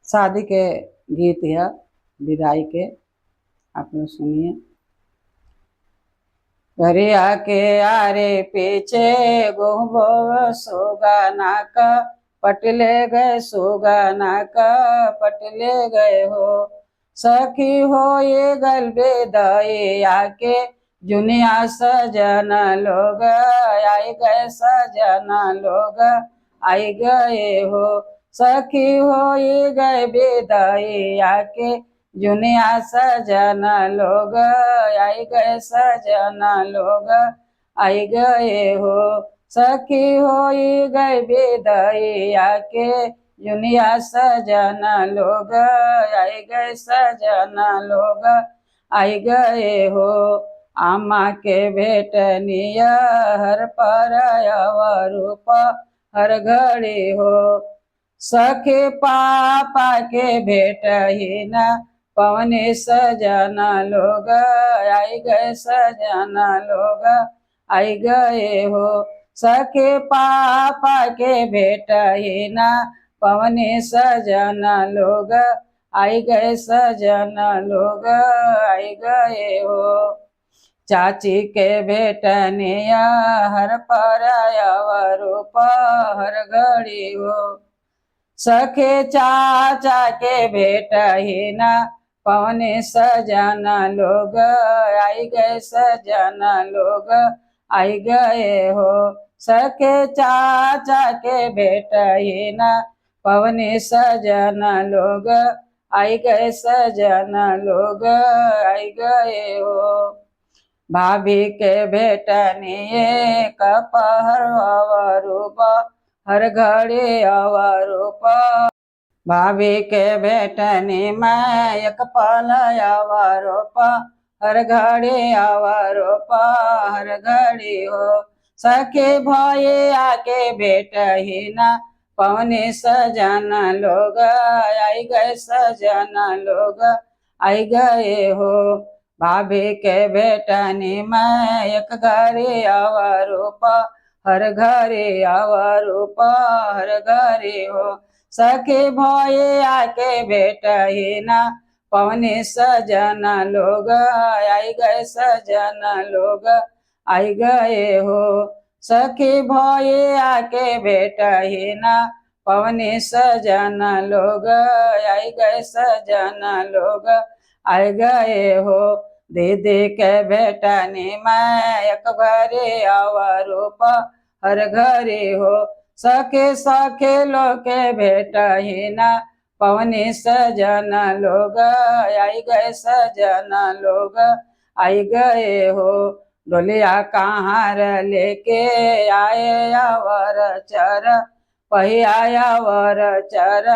शादी के गीत है, विदाई के। आप लोग सुनिए। घरिया के आरे पीछे गुहबो सुगाना का पटले गए, सुगाना का पटले गए हो। सखी हो ये गलबे दई आके जुनिया सजन लोग आई गए, सजना लोग आई गए हो। सखी हो ये गए बेदाई आके जुनिया सजना लोग आई गए, सजना लोग आई गए हो। सखी हो गए बेदाई आके जुनिया सजना लोग आई गए, सजना लोग आई गए हो। आमा के भेटनिया हर पर रूप हर घड़ी हो। सखे पापा के भेट ही न पवने सजना लोग आई गए, सजना लोग आई गए हो। सखे पापा के भेट ही न पवने सजना लोग आई गए, सजना लोग आई गए हो। चाची के भेटनिया हर पराया रूप हर घड़ी हो। सखे चाचा के भेट ही न पवने सजना लोग आई गए, सजना लोग आई गए हो। सखे चाचा के भेट ही न पवने सजना लोग आई गए, सजना लोग आई गए हो। भाभी के भेटनिए कपहर रूप हर घड़ी अवरूप। भाभी के भेटनी में एक पल अवरूप हर घड़ी अवरूप हर घड़ी हो। सखे भये आके भेट ही न पवने सजना लोग आई गए, सजना लोग आई गए हो। भाभी के भेटनी में एक घड़ी अवरूप हर घड़ी अवरूप हर घड़ी हो। सखे भये आके भेट ही न पवने सजना लोग आई गए, सजना लोग आई गए हो। सखे भये आके भेट ही न पवने सजना लोग आई गए, सजना लोग आई गए हो। दीदी के भेटनी में एक घड़ी अवरूप हर घड़ी हो। सखे सखे लोके भेट ही न पवने सजना लोग आई गए, सजना लोग आई गए हो। डोलिया कहाँ लेके आए अवर चर पहिया वर चर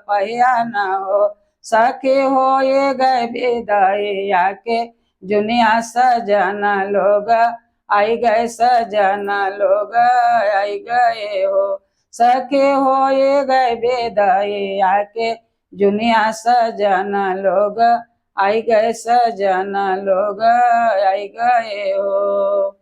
पहिया न हो। सखे हो ये गए विदाई आके जुनिया सजना लोग आई गए, सजना लोग आई गए हो। सखे हो ये गए विदाई आके जुनिया सजना लोग आई गए, सजना लोग आई गए हो।